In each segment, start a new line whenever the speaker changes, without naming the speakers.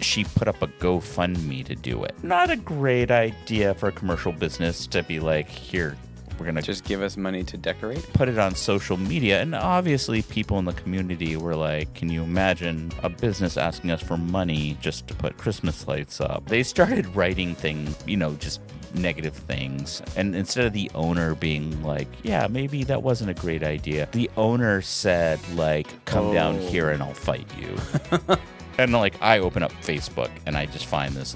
she put up a GoFundMe to do it. Not a great idea for a commercial business to be like, here, we're going to
just give us money to decorate.
Put it on social media. And obviously people in the community were like, can you imagine a business asking us for money just to put Christmas lights up? They started writing things, just negative things. And instead of the owner being like, yeah, maybe that wasn't a great idea, the owner said, like, come down here and I'll fight you. And I open up Facebook and I just find this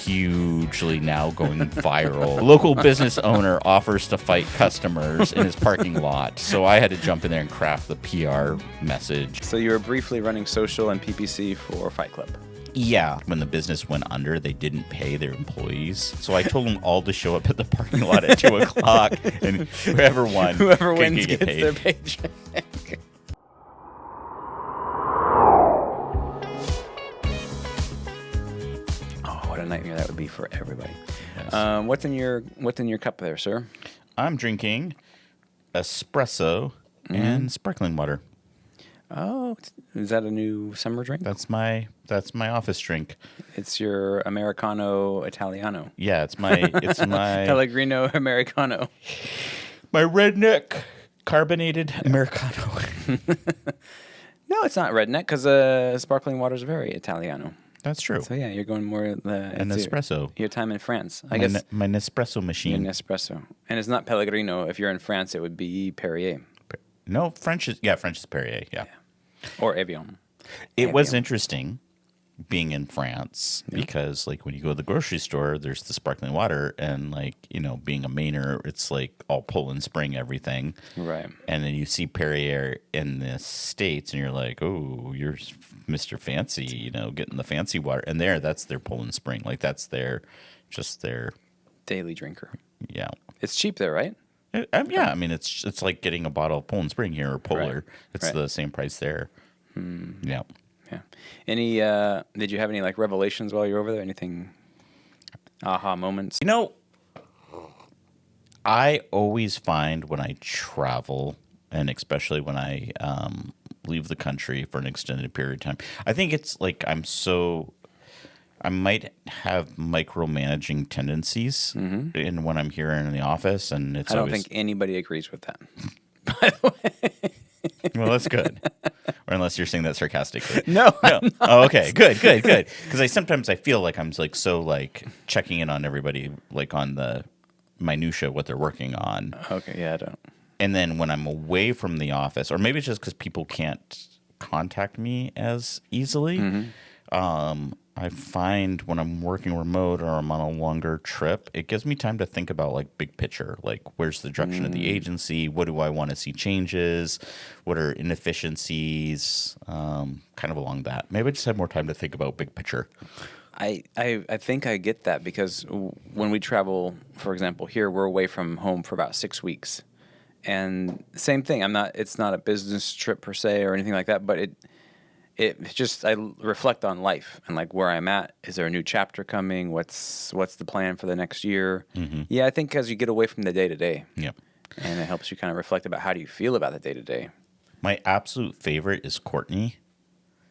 hugely now going viral. Local business owner offers to fight customers in his parking lot. So I had to jump in there and craft the PR message.
So you were briefly running social and PPC for Fight Club.
Yeah. When the business went under, they didn't pay their employees. So I told them all to show up at the parking lot at 2 o'clock, and whoever wins
gets
paid.
Their paycheck. Oh, what a nightmare that would be for everybody. Yes. What's in your cup there, sir?
I'm drinking espresso and sparkling water.
Oh, is that a new summer drink?
That's my office drink.
It's your Americano Italiano.
Yeah, it's my
Pellegrino Americano.
My redneck carbonated Americano.
No, it's not redneck because sparkling water is very Italiano.
That's true.
So yeah, you're going more
an espresso.
Your time in France, I guess.
My Nespresso machine.
Your Nespresso, and it's not Pellegrino. If you're in France, it would be Perrier.
No, French is Perrier. Yeah.
Or Aviation.
It was interesting being in France because, when you go to the grocery store, there's the sparkling water, and being a Mainer, it's all Poland Spring everything.
Right.
And then you see Perrier in the States, and you're like, oh, you're Mr. Fancy, getting the fancy water. And that's their Poland Spring. That's their
daily drinker.
Yeah.
It's cheap there, right?
Yeah, I mean it's like getting a bottle of Poland Spring here or Polar.
Right.
It's the same price there. Yeah.
Yeah. Any? Did you have any revelations while you were over there? Anything? Aha moments.
I always find when I travel, and especially when I leave the country for an extended period of time, I think it's I might have micromanaging tendencies in when I'm here in the office, and I don't
think anybody agrees with that. By the way.
Well, that's good. Or unless you're saying that sarcastically.
No.
Oh, okay. Good. Because sometimes I feel like I'm checking in on everybody, on the minutia what they're working on.
Okay. Yeah, I don't.
And then when I'm away from the office, or maybe it's just because people can't contact me as easily. I find when I'm working remote or I'm on a longer trip, it gives me time to think about big picture, where's the direction of the agency? What do I want to see changes? What are inefficiencies? Kind of along that. Maybe I just have more time to think about big picture.
I think I get that because when we travel, for example, here we're away from home for about 6 weeks, and same thing. It's not a business trip per se or anything like that, but I reflect on life and where I'm at. Is there a new chapter coming? What's the plan for the next year? Mm-hmm. Yeah, I think as you get away from the day to day, and it helps you kind of reflect about how do you feel about the day to day.
My absolute favorite is Courtney.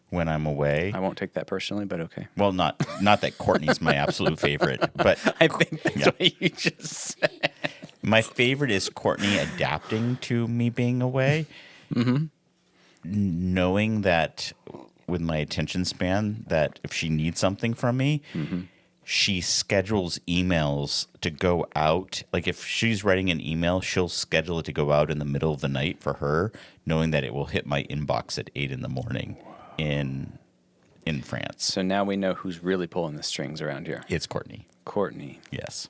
When I'm away,
I won't take that personally, but okay.
Well, not that Courtney's my absolute favorite, but
I think that's what you just said.
My favorite is Courtney adapting to me being away. Mm-hmm. Knowing that with my attention span, that if she needs something from me, she schedules emails to go out. If she's writing an email, she'll schedule it to go out in the middle of the night for her, knowing that it will hit my inbox at 8 a.m. in France.
So now we know who's really pulling the strings around here.
It's Courtney.
Courtney.
Yes.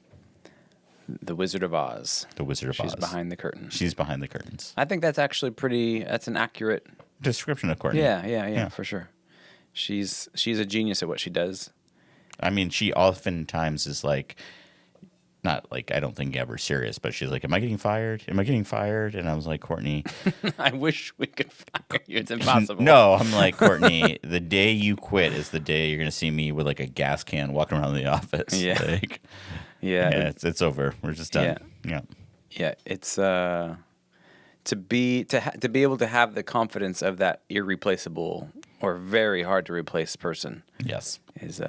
The Wizard of Oz.
The Wizard of Oz.
She's behind the curtain.
She's behind the curtains.
I think that's actually that's an accurate
description of Courtney.
Yeah, for sure. She's a genius at what she does.
I mean, she oftentimes is not I don't think ever serious, but she's like, am I getting fired? Am I getting fired? And I was like, Courtney.
I wish we could fire you. It's impossible.
No, I'm like, Courtney, the day you quit is the day you're going to see me with a gas can walking around the office.
Yeah.
It's over. We're just done.
Yeah. It's to be able to have the confidence of that irreplaceable or very hard to replace person.
Yes.
Is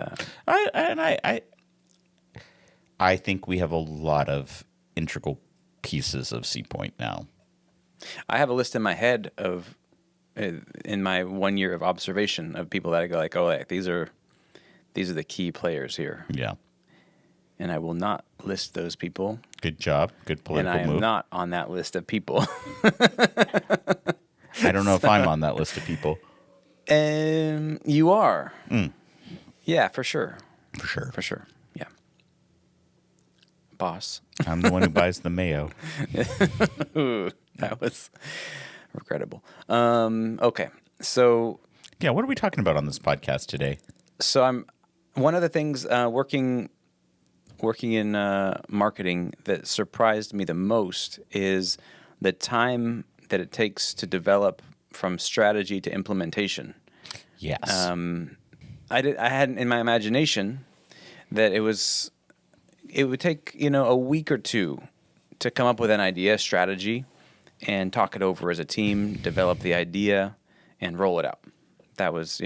I think we have a lot of integral pieces of C Point now.
I have a list in my head of in my 1 year of observation of people that I go like, oh, like, these are the key players here.
Yeah.
And I will not list those people.
Good job. Good political
And I am
move.
not on that list of people.
I don't know if I'm on that list of people.
You are. Yeah, for sure.
For sure.
For sure. Yeah. Boss.
I'm the one who buys the mayo.
Ooh, that was regrettable. Okay. So.
Yeah, what are we talking about on this podcast today?
So I'm one of the things working in marketing that surprised me the most is the time that it takes to develop from strategy to implementation.
Yes.
I had in my imagination that it would take a week or two to come up with an idea, strategy, and talk it over as a team, develop the idea, and roll it out. That was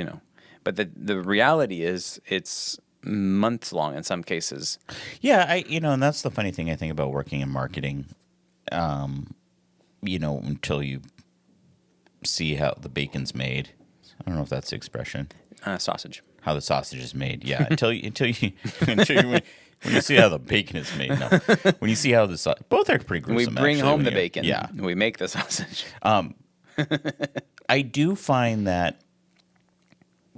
but the reality is it's months long in some cases.
Yeah, and that's the funny thing I think about working in marketing. Until you see how the bacon's made. I don't know if that's the expression.
Sausage.
How the sausage is made. Yeah, until you when you see how the bacon is made. No, when you see how the both are pretty gruesome.
We bring
actually,
home the bacon.
Yeah,
we make the sausage.
I do find that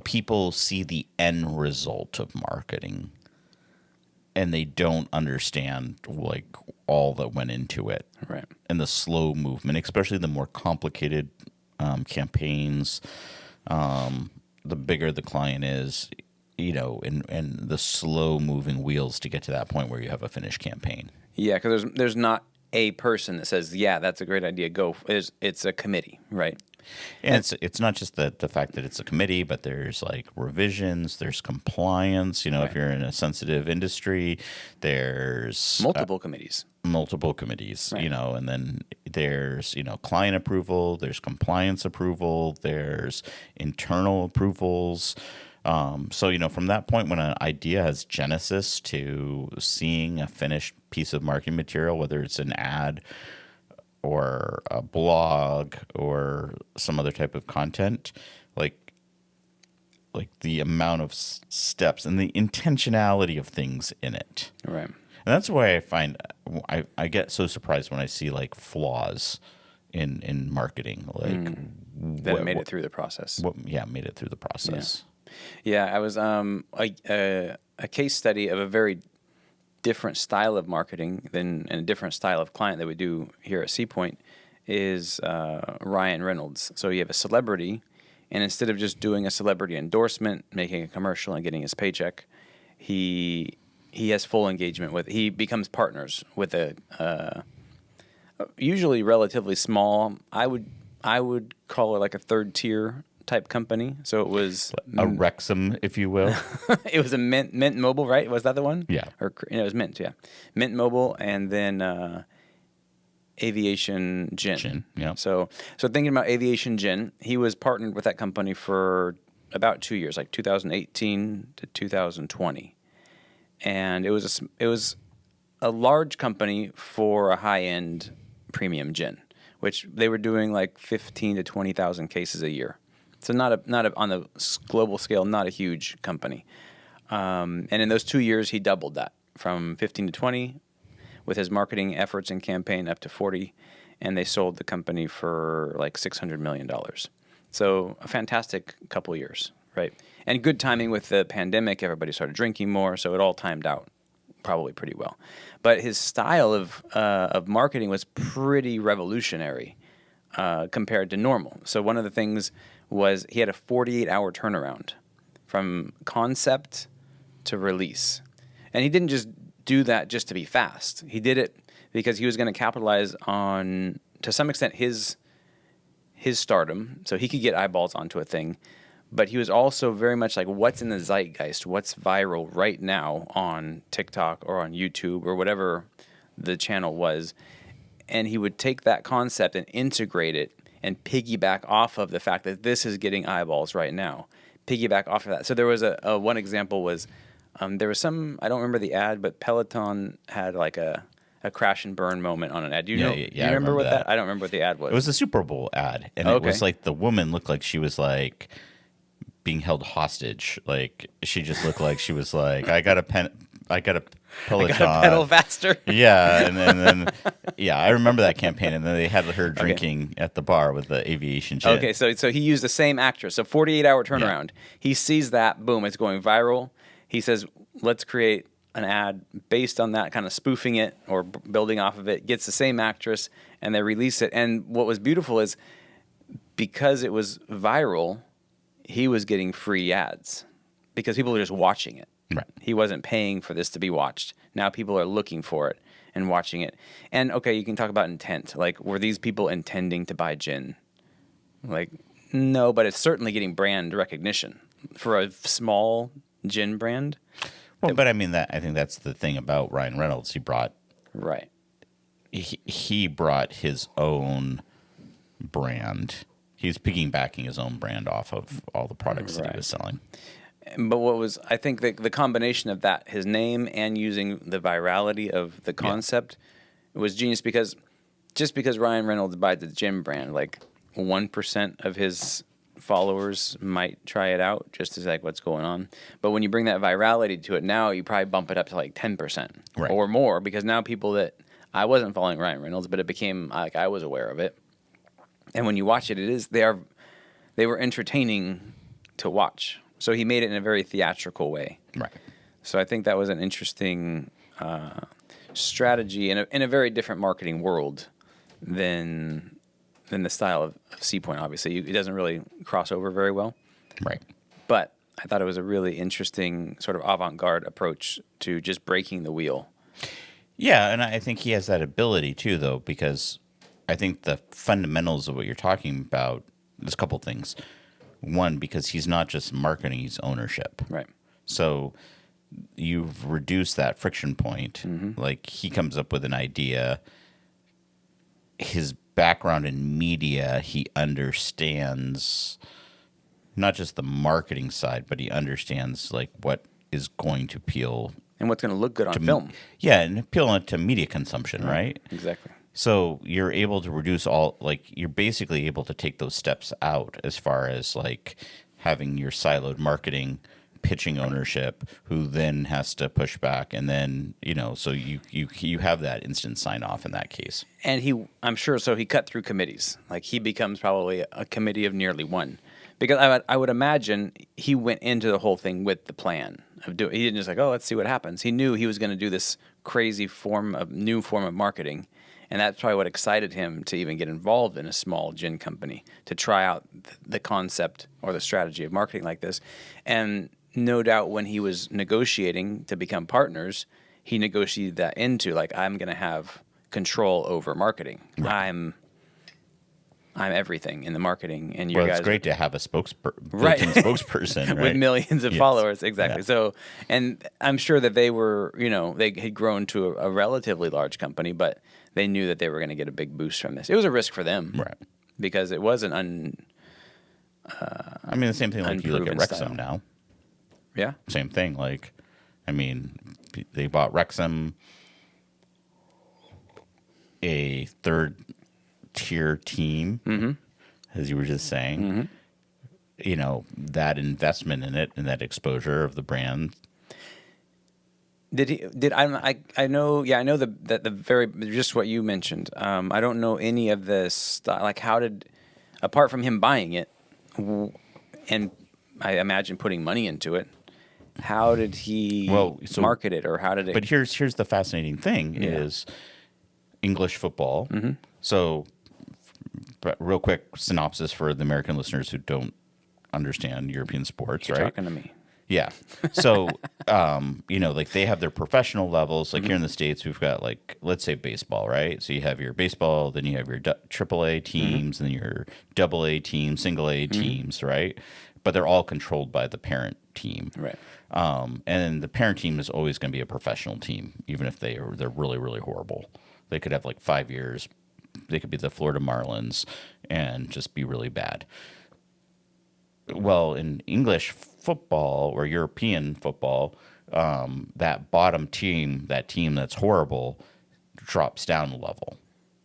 people see the end result of marketing and they don't understand like all that went into it.
Right.
And the slow movement, especially the more complicated campaigns, the bigger the client is, and the slow moving wheels to get to that point where you have a finished campaign.
Yeah, because there's not a person that says, yeah, that's a great idea, go. It's a committee, right?
And it's not just the fact that it's a committee, but there's like revisions, there's compliance.
Right.
If you're in a sensitive industry, there's
multiple committees.
Right. And then there's, client approval, there's compliance approval, there's internal approvals. So, from that point when an idea has genesis to seeing a finished piece of marketing material, whether it's an ad or a blog or some other type of content, like the amount of steps and the intentionality of things in it.
Right.
And that's why I find I get so surprised when I see like flaws in marketing, like
that made it through the process.
Made it through the process.
Yeah, I was a case study of a very different style of marketing and a different style of client that we do here at C Point is Ryan Reynolds. So you have a celebrity, and instead of just doing a celebrity endorsement, making a commercial and getting his paycheck, he has full engagement with. He becomes partners with a usually relatively small. I would call it like a third tier type company. So it was
a Wrexham, if you will.
It was a Mint Mobile, right? Was that the one?
Yeah.
It was Mint, yeah. Mint Mobile, and then Aviation Gin.
Yeah.
So thinking about Aviation Gin, he was partnered with that company for about 2 years, like 2018 to 2020, and it was a large company for a high end premium gin, which they were doing like 15 to 20,000 cases a year. So not on the global scale, not a huge company. And in those 2 years, he doubled that from 15 to 20 with his marketing efforts and campaign up to 40. And they sold the company for like $600 million. So a fantastic couple of years, right? And good timing with the pandemic. Everybody started drinking more. So it all timed out probably pretty well. But his style of marketing was pretty revolutionary compared to normal. So one of the things was he had a 48-hour turnaround from concept to release. And he didn't just do that just to be fast. He did it because he was going to capitalize on, to some extent, his stardom, so he could get eyeballs onto a thing. But he was also very much like, what's in the zeitgeist? What's viral right now on TikTok or on YouTube or whatever the channel was? And he would take that concept and integrate it and piggyback off of the fact that this is getting eyeballs right now. Piggyback off of that. So there was a one example was there was some, I don't remember the ad, but Peloton had like a crash and burn moment on an ad. Do you know?
Yeah,
Do you remember what that? I don't remember what the ad was.
It was a Super Bowl ad, and it was like the woman looked like she was like being held hostage. Like she just looked like she was like, I got a Peloton.
I got to pedal faster.
Yeah, and then yeah, I remember that campaign, and then they had her drinking at the bar with the Aviation Gin.
Okay, so he used the same actress. So 48-hour turnaround. Yeah. He sees that, boom, it's going viral. He says, let's create an ad based on that, kind of spoofing it or building off of it, gets the same actress, and they release it. And what was beautiful is because it was viral, he was getting free ads because people were just watching it.
Right.
He wasn't paying for this to be watched. Now people are looking for it and watching it. And, okay, you can talk about intent. Like, were these people intending to buy gin? Like, no, but it's certainly getting brand recognition. For a small gin brand.
Well, but I mean, I think that's the thing about Ryan Reynolds. He brought he brought his own brand. He's piggybacking his own brand off of all the products that he was selling.
But what was, I think the combination of that, his name and using the virality of the concept was genius because just because Ryan Reynolds buys the gym brand, like 1% of his followers might try it out just to see like what's going on. But when you bring that virality to it now, you probably bump it up to like 10% or more because now people that I wasn't following Ryan Reynolds, but it became like I was aware of it. And when you watch it, they were entertaining to watch. So he made it in a very theatrical way.
Right.
So I think that was an interesting strategy in a very different marketing world than the style of Sea Point, obviously. It doesn't really cross over very well.
Right.
But I thought it was a really interesting sort of avant-garde approach to just breaking the wheel.
Yeah, and I think he has that ability too, though, because I think the fundamentals of what you're talking about, there's a couple things. One, because he's not just marketing, he's ownership.
Right.
So you've reduced that friction point. Mm-hmm. Like he comes up with an idea. His background in media, he understands not just the marketing side, but he understands like what is going to appeal
and what's going to look good on film.
Yeah, and appeal to media consumption, right?
Exactly.
So you're able to reduce you're basically able to take those steps out as far as like having your siloed marketing, pitching ownership, who then has to push back, and then so you have that instant sign off in that case. And
I'm sure, so he cut through committees. Like he becomes probably a committee of nearly one, because I would imagine he went into the whole thing with the plan of doing. He didn't just like, oh, let's see what happens. He knew he was going to do this crazy new form of marketing. And that's probably what excited him to even get involved in a small gin company, to try out the concept or the strategy of marketing like this. And no doubt when he was negotiating to become partners, he negotiated that into like, I'm going to have control over marketing. Right. I'm everything in the marketing, and guys.
It's great to have a spokesperson, right?
With millions of followers, exactly. Yeah. So, and I'm sure that they were, they had grown to a relatively large company, but they knew that they were going to get a big boost from this. It was a risk for them,
right?
Because it wasn't
I mean, the same thing like you look at Wrexham now.
Yeah,
same thing. Like, I mean, they bought Wrexham, a third-tier team, as you were just saying. Mm-hmm. That investment in it and that exposure of the brand.
I know that the very, just what you mentioned. I don't know any of this. Like, how did, apart from him buying it, and I imagine putting money into it, how did he market it, or how did it?
But here's the fascinating thing is English football. Mm-hmm. So, real quick synopsis for the American listeners who don't understand European sports,
You're
right?
Talking to me.
Yeah. So, like they have their professional levels. Like here in the States, we've got like, let's say baseball, right? So you have your baseball, then you have your AAA teams, and then your AA teams, single A teams, right? But they're all controlled by the parent team.
Right.
And the parent team is always going to be a professional team, even if they're really, really horrible. They could have like 5 years they could be the Florida Marlins and just be really bad. Well, in English football or European football, that bottom team, that team that's horrible, drops down a level.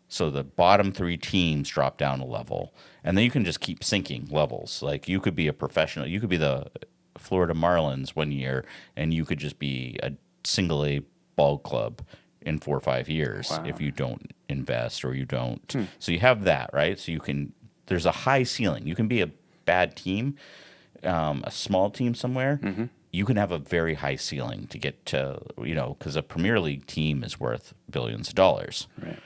So the bottom 3 teams drop down a level, and then you can just keep sinking levels. Like you could be a professional, you could be the Florida Marlins one year, and you could just be a single A ball club in 4 or 5 years if you don't invest or you don't. So you have that, right? So there's a high ceiling. You can be a bad team, a small team somewhere. You can have a very high ceiling to get to, because a Premier League team is worth billions of dollars.
Right.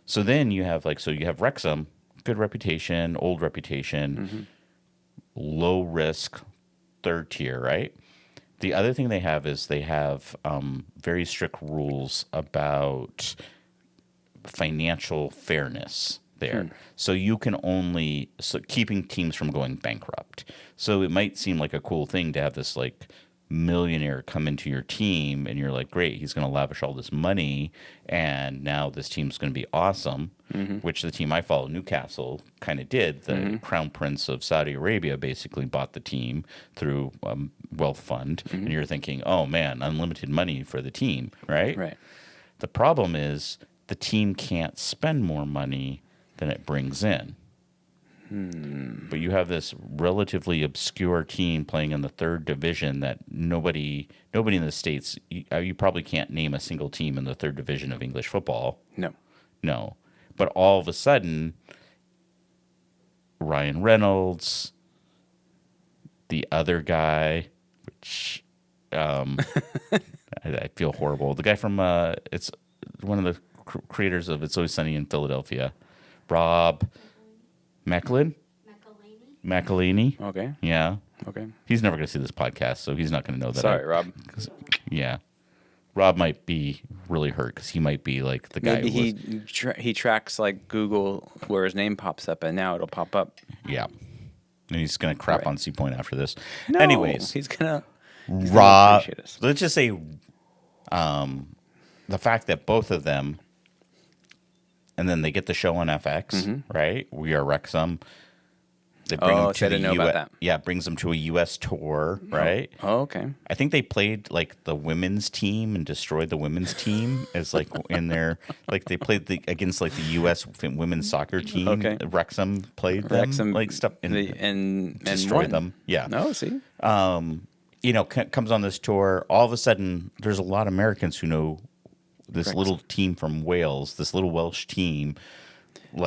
So then you have you have Wrexham, good reputation, old reputation, low risk, 3rd tier, right? The other thing they have is they have very strict rules about financial fairness there. So you can keeping teams from going bankrupt. So it might seem like a cool thing to have this millionaire come into your team and you're like, great, he's going to lavish all this money and now this team's going to be awesome, which the team I follow, Newcastle, kind of did. The Crown Prince of Saudi Arabia basically bought the team through wealth fund, and you're thinking, oh man, unlimited money for the team, right?
Right.
The problem is the team can't spend more money than it brings in. But you have this relatively obscure team playing in the 3rd division that nobody in the States, you probably can't name a single team in the 3rd division of English football. No. But all of a sudden, Ryan Reynolds, the other guy, which I feel horrible. The guy from it's one of the creators of It's Always Sunny in Philadelphia, Rob McElhaney.
Okay.
Yeah.
Okay.
He's never going to see this podcast, so he's not going to know that.
Sorry, Rob.
Yeah. Rob might be really hurt because he might be like the guy.
Maybe he tracks Google where his name pops up, and now it'll pop up.
Yeah. And he's going to crap on C Point after this.
No,
Anyways,
he's gonna
Rob.
appreciate us.
Let's just say the fact that both of them, and then they get the show on FX, right? We Are Wrexham. They bring them to
I didn't know about that.
Yeah, brings them to a U.S. tour, right?
Oh, okay.
I think they played the women's team and destroyed the women's team as in their they played against the U.S. women's soccer team.
Okay.
Wrexham played them stuff
and
destroyed
won.
them. Yeah.
No, see.
Comes on this tour. All of a sudden, there's a lot of Americans who know this
Wrexham.
little team from Wales, this little Welsh team.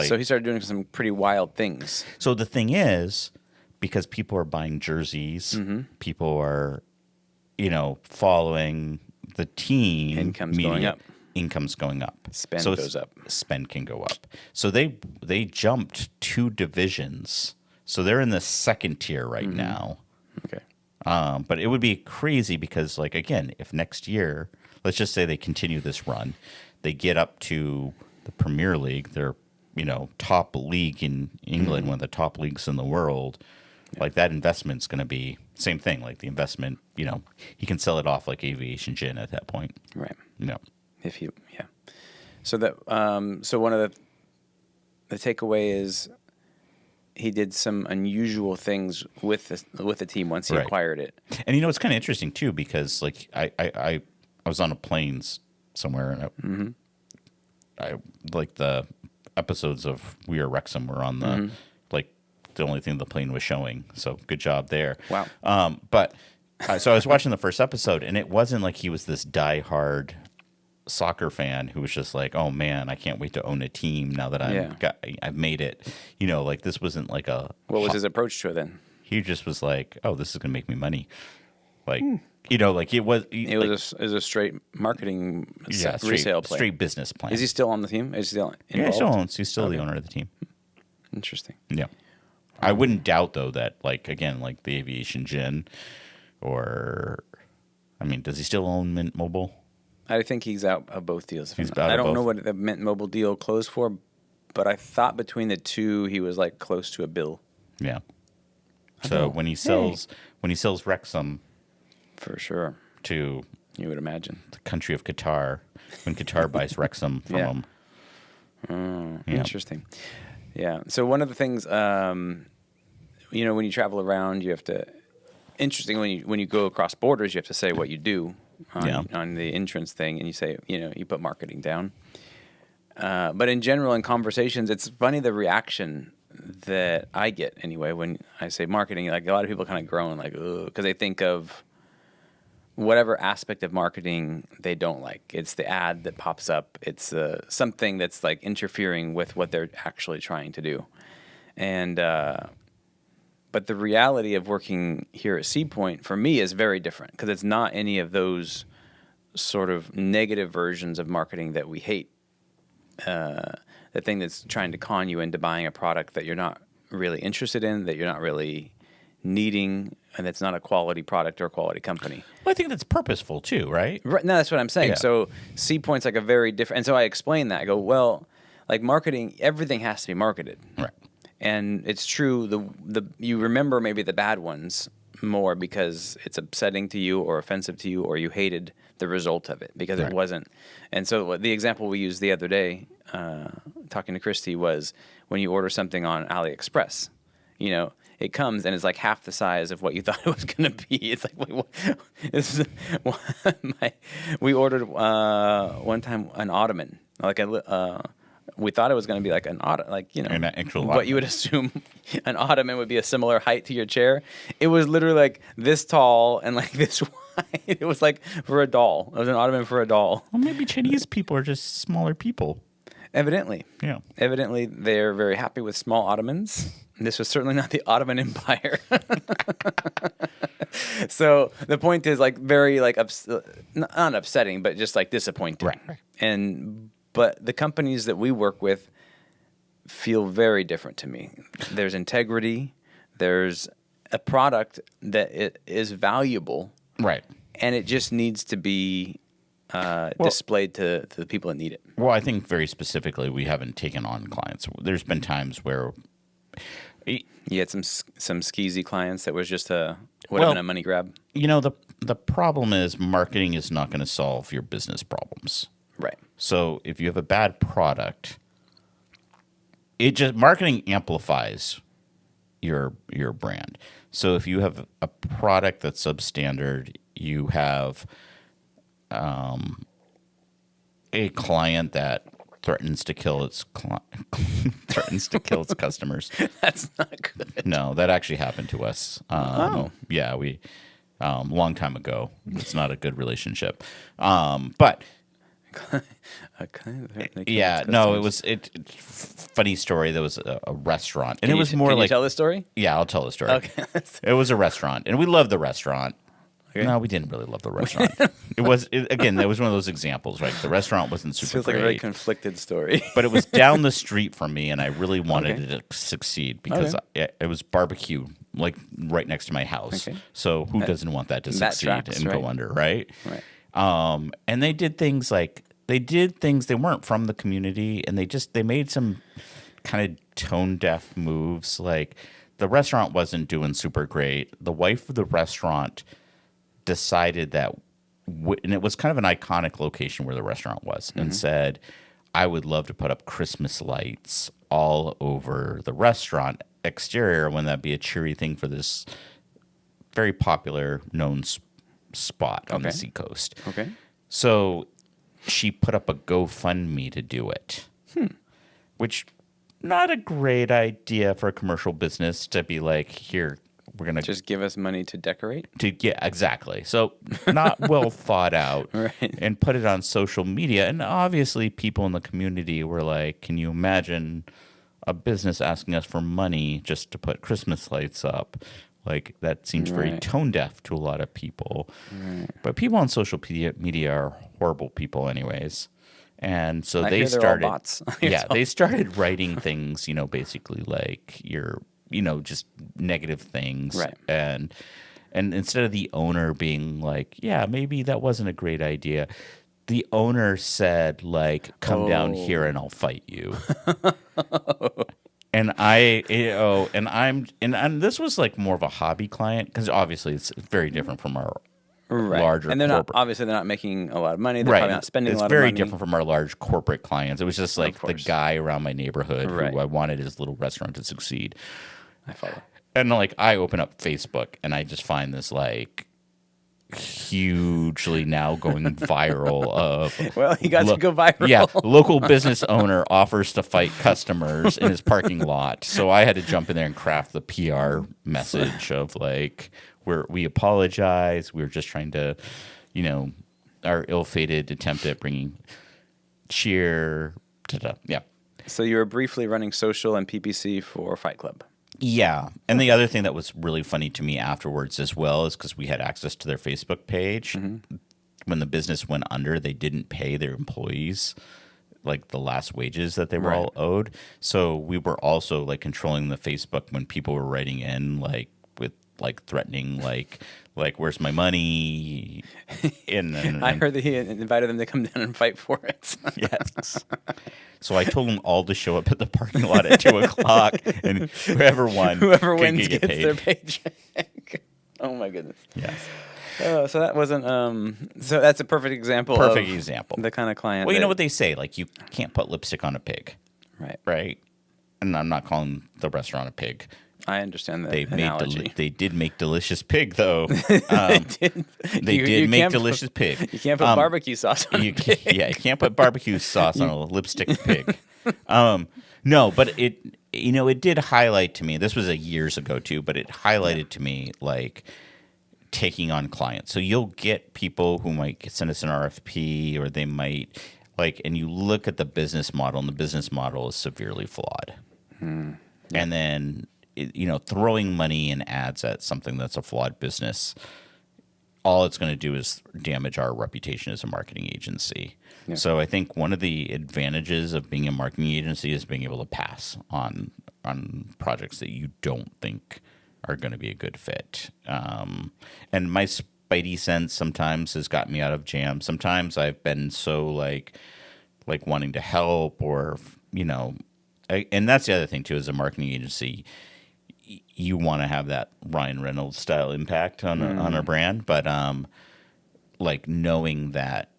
So he started doing some pretty wild things.
So the thing is, because people are buying jerseys, people are, following the team.
Income's going up.
Income's going up.
Spend goes up.
Spend can go up. So they jumped 2 divisions. So they're in the 2nd tier right now.
Okay.
But it would be crazy because, again, if next year, let's just say they continue this run, they get up to the Premier League, they're top league in England, one of the top leagues in the world, that investment's going to be same thing. The investment, he can sell it off like Aviation Gin at that point.
Right.
No.
So that so one of the takeaway is he did some unusual things with the team once he acquired it.
And it's kind of interesting too because I was on a plane somewhere and I the episodes of We Are Wrexham were on the the only thing the plane was showing. So good job there.
Wow.
But so I was watching the first episode, and it wasn't like he was this diehard soccer fan who was just like, oh man, I can't wait to own a team now that I've made it. This wasn't like a.
What was his approach to it then?
He just was like, oh, this is gonna make me money. It was.
It was a straight marketing resale play.
Straight business plan.
Is he still on the team? Is he still involved?
Yeah, he still owns. He's still the owner of the team.
Interesting.
Yeah. I wouldn't doubt though that again the Aviation Gin, or does he still own Mint Mobile?
I think he's out of both deals.
I
don't know what the Mint Mobile deal closed for, but I thought between the two he was close to $1 billion.
Yeah. So when he sells Wrexham,
for sure,
to
you would imagine
the country of Qatar, when Qatar buys Wrexham from him,
Interesting. Yeah. So one of the things, when you travel around, you have to. Interesting when you go across borders, you have to say what you do on the entrance thing, and you say you put marketing down. But in general, in conversations, it's funny the reaction that I get anyway when I say marketing. Like a lot of people kind of groan, like, ugh, because they think of whatever aspect of marketing they don't like. It's the ad that pops up. It's something that's like interfering with what they're actually trying to do. And but the reality of working here at Sea Point for me is very different because it's not any of those sort of negative versions of marketing that we hate. The thing that's trying to con you into buying a product that you're not really interested in, that you're not really needing, and that's not a quality product or a quality company.
Well, I think that's purposeful too, right?
Right. No, that's what I'm saying.
Yeah.
So Sea Point's like a very different. And so I explain that. I go, well, like marketing, everything has to be marketed.
Right.
And it's true. You remember maybe the bad ones more because it's upsetting to you or offensive to you, or you hated the result of it because it wasn't. And so the example we used the other day, talking to Christy, was when you order something on AliExpress, it comes and it's like half the size of what you thought it was going to be. It's like, wait, this is we ordered one time an ottoman, like we thought it was going to be like an
An actual
what you would assume an ottoman would be a similar height to your chair. It was literally like this tall and like this wide. It was like for a doll. It was an ottoman for a doll.
Well, maybe Chinese people are just smaller people.
Evidently.
Yeah.
Evidently, they're very happy with small ottomans. This was certainly not the Ottoman Empire. So the point is like very like not upsetting, but just like disappointing.
Right.
But the companies that we work with feel very different to me. There's integrity. There's a product that it is valuable.
Right.
And it just needs to be displayed to the people that need it.
Well, I think very specifically, we haven't taken on clients. There's been times where
you had some skeezy clients that was just would have been a money grab.
The problem is marketing is not going to solve your business problems.
Right.
So if you have a bad product, marketing amplifies your brand. So if you have a product that's substandard, you have a client that threatens to kill its customers.
That's not good.
No, that actually happened to us. Yeah, we long time ago. It's not a good relationship. But yeah, no, it was funny story. There was a restaurant, and it was more
like. Can
like
you tell the story?
Yeah, I'll tell the story.
Okay.
It was a restaurant, and we loved the restaurant.
Okay.
No, we didn't really love the restaurant. Again, that was one of those examples, right? The restaurant wasn't super
feels
great.
Like a very conflicted story.
But it was down the street from me, and I really wanted it to succeed because it was barbecue, like right next to my house. Okay. So who doesn't want that to succeed and go under, right?
Right.
And they did things they weren't from the community, and they made some kind of tone deaf moves. Like the restaurant wasn't doing super great. The wife of the restaurant decided that, and it was kind of an iconic location where the restaurant was, and said, I would love to put up Christmas lights all over the restaurant exterior. Wouldn't that be a cheery thing for this very popular, known spot on the seacoast?
Okay.
So she put up a GoFundMe to do it, which not a great idea for a commercial business to be like, here, we're going to
just give us money to decorate?
Yeah, exactly. So not well thought out.
Right.
And put it on social media. And obviously people in the community were like, can you imagine a business asking us for money just to put Christmas lights up? Like that seems very tone deaf to a lot of people. Right. But people on social media are horrible people anyways. And so they started,
all bots.
They started writing things, basically like just negative things.
Right.
And instead of the owner being like, yeah, maybe that wasn't a great idea, the owner said like, come down here and I'll fight you. And this was like more of a hobby client because obviously it's very different from our
Right. And they're
corporate.
obviously they're not making a lot of money. They're probably not spending a lot of money.
It's very different from our large corporate clients. It was just like the guy around my neighborhood who I wanted his little restaurant to succeed.
I follow.
And like I open up Facebook and I just find this like hugely now going viral of
well, he got to go viral.
Yeah, local business owner offers to fight customers in his parking lot. So I had to jump in there and craft the PR message of like we apologize. We're just trying to, our ill-fated attempt at bringing cheer. Yeah.
So you were briefly running social and PPC for Fight Club.
Yeah. And the other thing that was really funny to me afterwards as well is because we had access to their Facebook page. Mm-hmm. When the business went under, they didn't pay their employees like the last wages that they were all owed. So we were also like controlling the Facebook when people were writing in like with like threatening like where's my money? And
I heard that he invited them to come down and fight for it.
Yes. So I told them all to show up at the parking lot at 2:00, and whoever wins
gets their paycheck. Oh my goodness.
Yes.
So that wasn't. So that's a perfect example. The kind of client.
Well, you know what they say, like you can't put lipstick on a pig.
Right.
Right. And I'm not calling the restaurant a pig.
I understand that analogy.
They did make delicious pig, though. They did make delicious pig.
You can't put barbecue sauce on a pig.
Yeah, you can't put barbecue sauce on a lipstick pig. No, but it did highlight to me, this was years ago too, but it highlighted to me like taking on clients. So you'll get people who might send us an RFP or they might and you look at the business model and the business model is severely flawed. And then throwing money in ads at something that's a flawed business, all it's going to do is damage our reputation as a marketing agency. Yeah. So I think one of the advantages of being a marketing agency is being able to pass on projects that you don't think are going to be a good fit. And my spidey sense sometimes has got me out of jams. Sometimes I've been so like wanting to help or, and that's the other thing too, as a marketing agency, you want to have that Ryan Reynolds style impact on a brand, but knowing that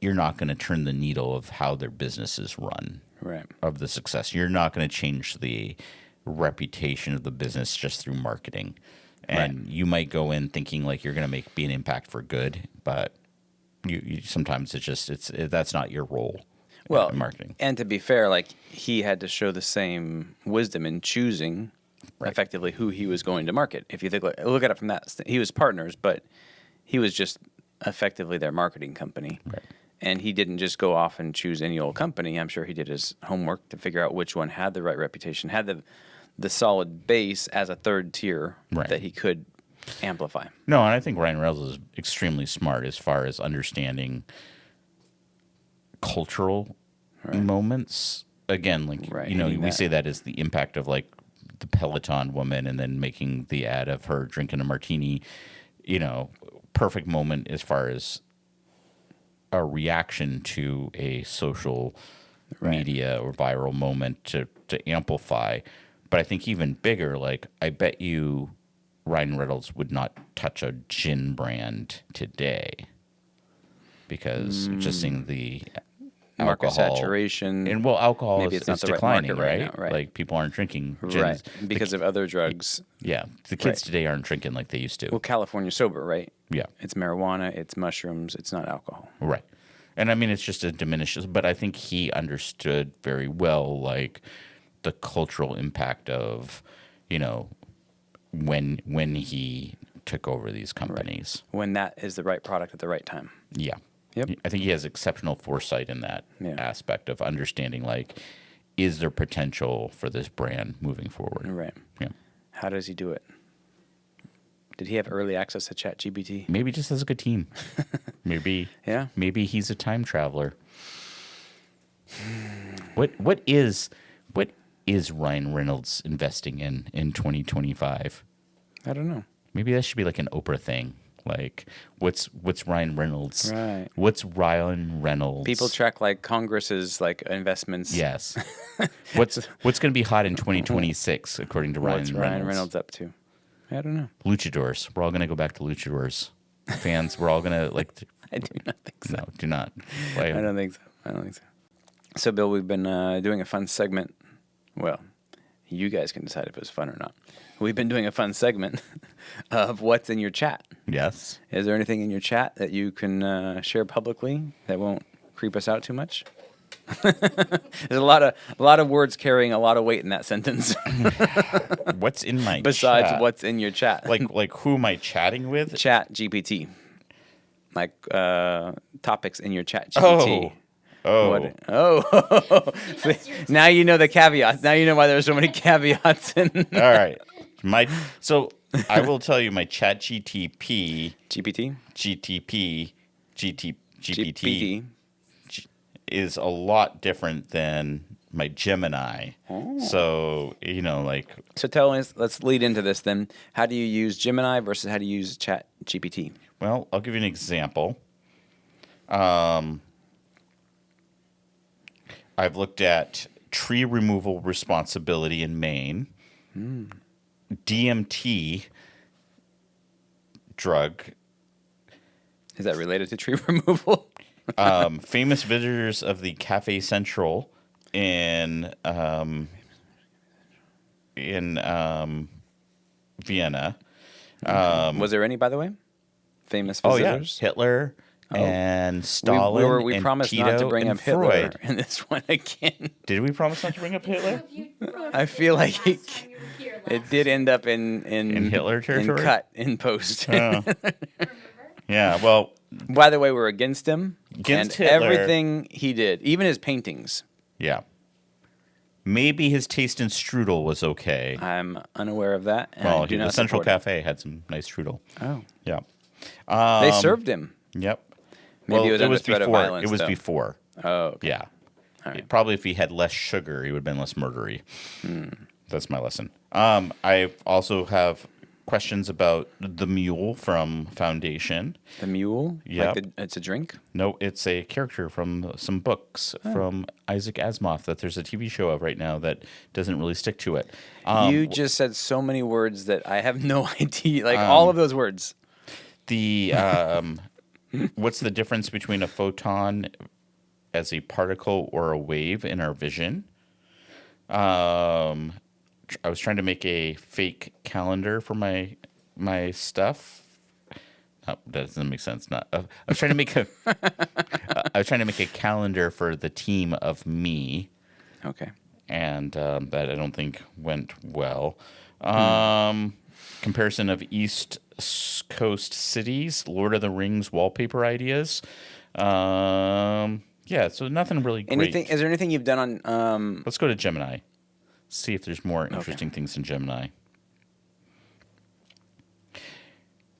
you're not going to turn the needle of how their business is run,
right,
of the success. You're not going to change the reputation of the business just through marketing, and you might go in thinking like you're going to be an impact for good, but you sometimes that's not your role.
Well,
in marketing.
And to be fair, he had to show the same wisdom in choosing effectively who he was going to market. If you look at it from that, he was partners, but he was just effectively their marketing company.
Right.
And he didn't just go off and choose any old company. I'm sure he did his homework to figure out which one had the right reputation, had the solid base as a third tier that he could amplify.
No, and I think Ryan Reynolds is extremely smart as far as understanding cultural moments. Again, we say that as the impact of the Peloton woman and then making the ad of her drinking a martini, perfect moment as far as a reaction to a social media or viral moment to amplify. But I think even bigger, I bet you Ryan Reynolds would not touch a gin brand today because just seeing the
market
alcohol
saturation,
and alcohol
maybe it's not the
declining,
right market right now,
Like people aren't drinking gins
because of other drugs.
Yeah, the kids today aren't drinking like they used to.
Well, California sober, right?
Yeah,
it's marijuana, it's mushrooms, it's not alcohol,
right? And I mean, it's just a diminishes. But I think he understood very well, the cultural impact of, when he took over these companies,
when that is the right product at the right time.
Yeah.
Yep.
I think he has exceptional foresight in that aspect of understanding, is there potential for this brand moving forward?
Right.
Yeah.
How does he do it? Did he have early access to ChatGPT?
Maybe just has a good team. Maybe.
Yeah.
Maybe he's a time traveler. What is Ryan Reynolds investing in 2025?
I don't know.
Maybe that should be like an Oprah thing. What's Ryan Reynolds?
Right.
What's Ryan Reynolds?
People track Congress's investments.
Yes. What's going to be hot in 2026 according to Ryan Reynolds?
What's Ryan Reynolds up to? I don't know.
Luchadors. We're all going to go back to luchadors. fans, we're all gonna like.
I do not think so.
No, do not. Why?
I don't think so. So, Bill, we've been doing a fun segment. Well, you guys can decide if it's fun or not. We've been doing a fun segment of what's in your chat.
Yes.
Is there anything in your chat that you can share publicly that won't creep us out too much? There's a lot of words carrying a lot of weight in that sentence.
What's in my
besides
chat?
what's in your chat?
Like who am I chatting with?
Chat GPT. Like topics in your chat GPT. See, now you know the caveats. Now you know why there's so many caveats in.
All right. So I will tell you my chat GPT is a lot different than my Gemini.
Oh.
So, like.
So tell us, let's lead into this then. How do you use Gemini versus how do you use Chat GPT?
Well, I'll give you an example. I've looked at tree removal responsibility in Maine, DMT drug.
Is that related to tree removal?
Famous visitors of the Cafe Central in Vienna.
Was there any, by the way? Famous visitors?
Oh, yeah. Hitler and Stalin
we
and
promised
Tito
not to bring
and
up Hitler
Freud.
in this one again.
Did we promise not to bring up Hitler?
I feel like it did end up in
Hitler territory?
In cut, in post.
Oh. Yeah, well.
By the way, we're against him.
Against
Hitler.
Hitler.
Everything he did, even his paintings.
Yeah. Maybe his taste in strudel was okay.
I'm unaware of that. And
Well,
I do
the
not
Central
support it.
Cafe had some nice strudel.
Oh.
Yeah.
They served him.
Yep.
Maybe it was under threat of
before.
violence,
It was
though.
before.
Oh, okay.
Yeah.
All right.
Probably if he had less sugar, he would have been less murdery. That's my lesson. I also have questions about the mule from Foundation.
The mule?
Yep.
Like it's a drink?
No, it's a character from some books from Isaac Asimov that there's a TV show of right now that doesn't really stick to it.
You just said so many words that I have no idea. Like all of those words.
The what's the difference between a photon as a particle or a wave in our vision? I was trying to make a fake calendar for my stuff. No, that doesn't make sense. I was trying to make a calendar for the team of me.
Okay.
And that I don't think went well. Comparison of East Coast cities, Lord of the Rings wallpaper ideas. Yeah, so nothing really great.
Is there anything you've done on?
Let's go to Gemini. See if there's more interesting things in Gemini.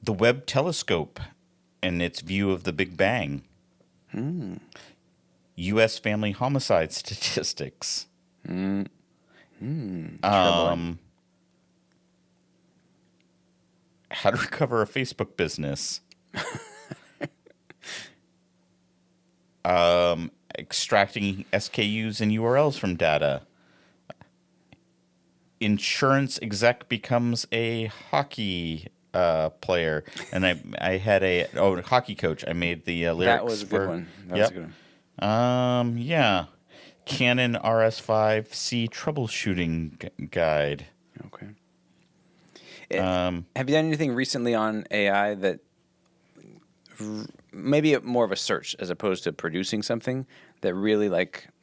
The Webb telescope and its view of the Big Bang. U.S. family homicide statistics. How to recover a Facebook business. Extracting SKUs and URLs from data. Insurance exec becomes a hockey player, and I had a hockey coach. I made the lyrics.
That was a good one. That was a good one.
Yeah, Canon RS5C troubleshooting guide.
Okay. Have you done anything recently on AI that maybe more of a search as opposed to producing something that really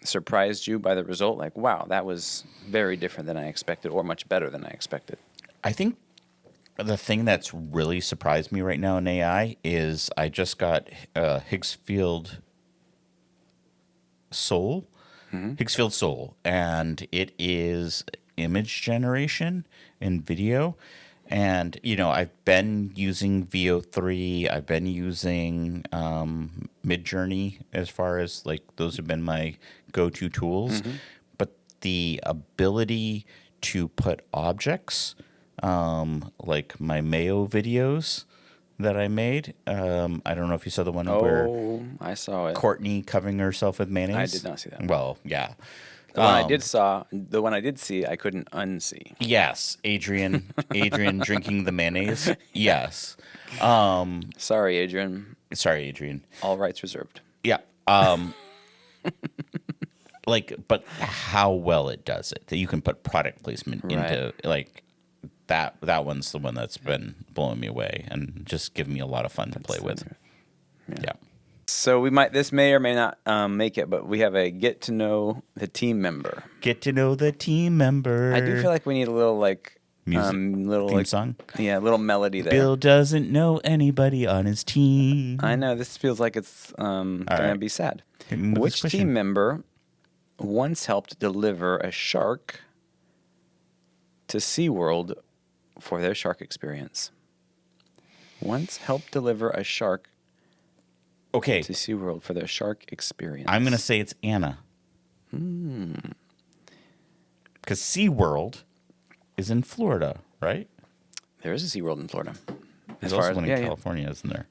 surprised you by the result? Like, wow, that was very different than I expected, or much better than I expected.
I think the thing that's really surprised me right now in AI is I just got Higgsfield Soul, and it is image generation in video. And, I've been using VO3. I've been using Midjourney as far as, those have been my go-to tools. But the ability to put objects, like my Mayo videos that I made. I don't know if you saw the one where
I saw it.
Courtney covering herself with mayonnaise.
I did not see that.
Well, yeah.
The one I did see, I couldn't unsee.
Yes, Adrian drinking the mayonnaise. Yes.
Sorry, Adrian.
Sorry, Adrian.
All rights reserved.
Yeah. But how well it does it, that you can put product placement into, like, that one's the one that's been blowing me away and just giving me a lot of fun to play with. Yeah.
So this may or may not make it, but we have a get to know the team member.
Get to know the team member.
I do feel like we need a little
music, theme song.
Yeah, a little melody there.
Bill doesn't know anybody on his team.
I know this feels like it's gonna be sad. Which
question.
team member once helped deliver a shark to SeaWorld for their shark experience? Once helped deliver a shark to SeaWorld for their shark experience.
I'm going to say it's Anna. Because SeaWorld is in Florida, right?
There is a SeaWorld in Florida.
There's also one in California, isn't there?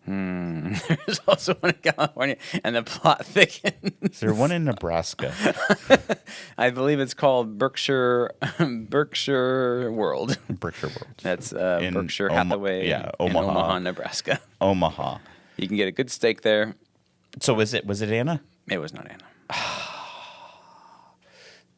There's also one in California, and the plot thickens.
Is there one in Nebraska?
I believe it's called Berkshire World.
Berkshire World.
That's Berkshire Hathaway in Omaha, Nebraska.
Omaha.
You can get a good steak there.
So was it Anna?
It was not Anna.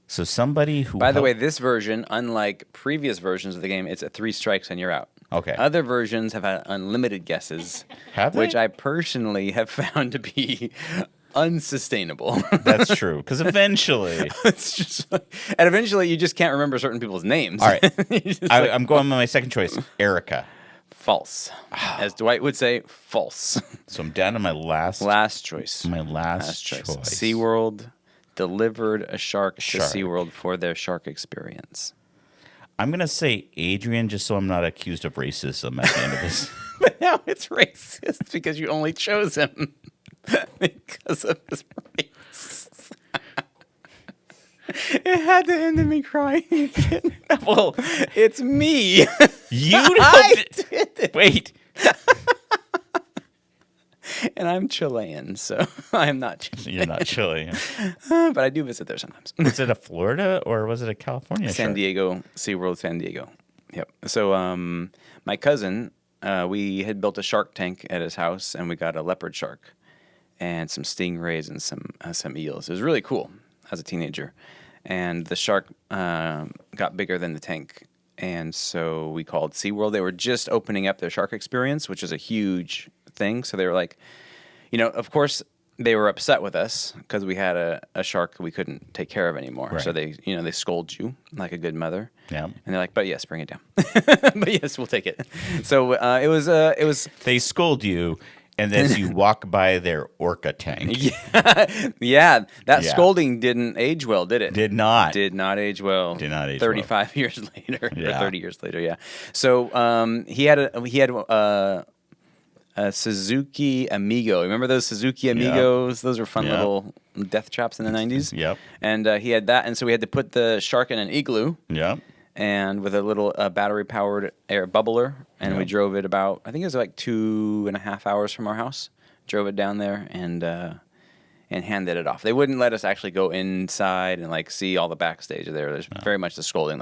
So somebody who...
By the way, this version, unlike previous versions of the game, it's a 3 strikes and you're out.
Okay.
Other versions have had unlimited guesses.
Have they?
Which I personally have found to be unsustainable.
That's true. Because eventually...
It's just and eventually you just can't remember certain people's names.
All right. I'm going with my second choice, Erica.
False. As Dwight would say, false.
So I'm down to my last
choice.
My last choice.
SeaWorld delivered a shark to SeaWorld for their shark experience.
I'm going to say Adrian, just so I'm not accused of racism at the end of this.
But now it's racist because you only chose him because of his race. It had to end in me crying again.
Well,
it's me.
You
I did it.
Wait.
And I'm Chilean, so I'm not Chilean.
You're not Chilean.
But I do visit there sometimes.
Was it a Florida or was it a California
San
shark?
Diego, SeaWorld San Diego. Yep. So my cousin, we had built a shark tank at his house, and we got a leopard shark and some stingrays and some eels. It was really cool as a teenager. And the shark got bigger than the tank. And so we called SeaWorld. They were just opening up their shark experience, which is a huge thing. So they were like, of course they were upset with us because we had a shark we couldn't take care of anymore.
Right.
So they scold you like a good mother.
Yeah.
And they're like, but yes, bring it down. But yes, we'll take it. So it was.
They scold you, and then you walk by their orca tank.
Yeah. That scolding didn't age well, did it?
Did not.
Did not age well. 35 years later, or 30 years later. Yeah. So he had a Suzuki Amigo. Remember those Suzuki Amigos? Those were fun little death traps in the 90s.
Yep.
And he had that, and so we had to put the shark in an igloo.
Yep.
And with a little battery-powered air bubbler, and we drove it about, I think it was like 2.5 hours from our house. Drove it down there and handed it off. They wouldn't let us actually go inside and see all the backstage there. There's very much the scolding,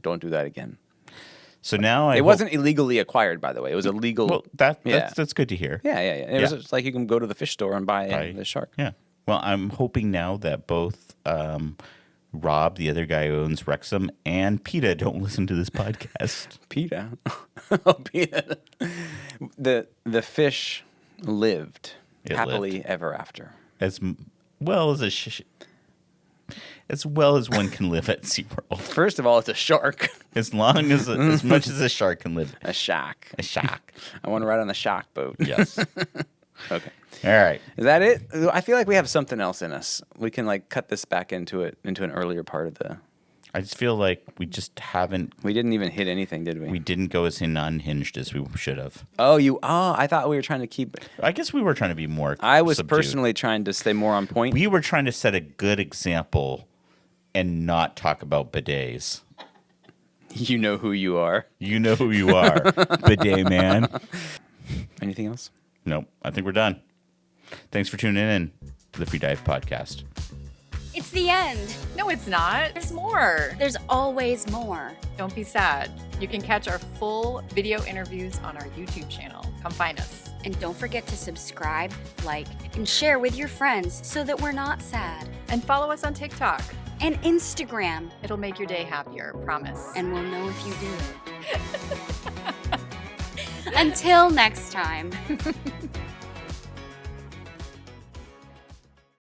don't do that again.
So now
it wasn't illegally acquired, by the way. It was illegal.
Well, that's good to hear.
Yeah. It was just like you can go to the fish store and buy the shark.
Yeah. Well, I'm hoping now that both Rob, the other guy who owns Wrexham, and PETA don't listen to this podcast.
PETA? PETA. The fish lived happily ever after.
As well as one can live at SeaWorld.
First of all, it's a shark.
As much as a shark can live.
A shark.
I
want to ride on the shark boat.
Yes.
Okay.
All right.
Is that it? I feel like we have something else in us. We can cut this back into an earlier part of the...
I just feel like we just haven't...
We didn't even hit anything, did we?
We didn't go as unhinged as we should have.
I thought we were trying to keep...
I guess we were trying to be more
I was
subdued.
personally trying to stay more on point.
We were trying to set a good example and not talk about bidets.
You know who you are.
You know who you are, bidet man.
Anything else?
Nope. I think we're done. Thanks for tuning in to the FreeDive Podcast.
It's the end.
No, it's not. There's more.
There's always more.
Don't be sad. You can catch our full video interviews on our YouTube channel. Come find us.
And don't forget to subscribe, like, and share with your friends so that we're not sad.
And follow us on TikTok.
And Instagram.
It'll make your day happier, promise.
And we'll know if you do. Until next time.